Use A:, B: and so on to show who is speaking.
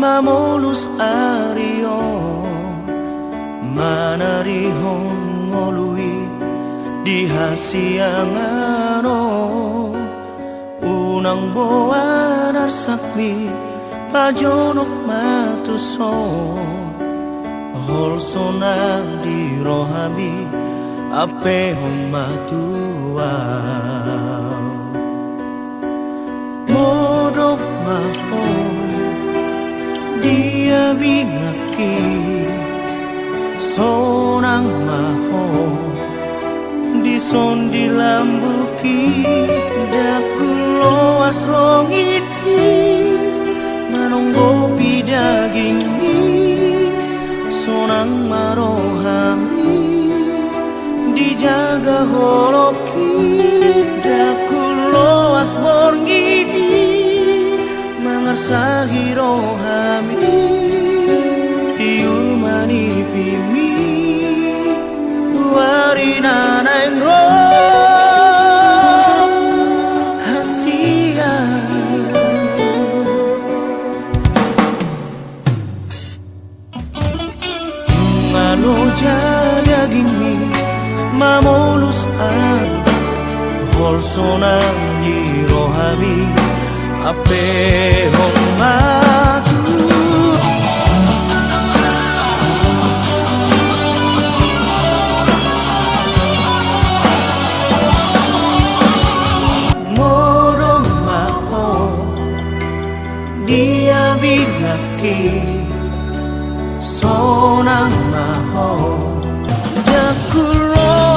A: mamulus ario manarihon ngolui di hasiangano unang boa narsakmi pajonok matuso holsona di rohami ape matua modok maho dia bingaki sonang maho dison di lambuki dakuloas longiti manonggo pidaging sonang marohami dijaga holoki dakuloas borngidi mangarsahi rohami tiul manipimi warina nengro hasia ngalo jadagini mamulus an holsonang di rohami ape matu morong maho dia bingaki sonang maho jakulo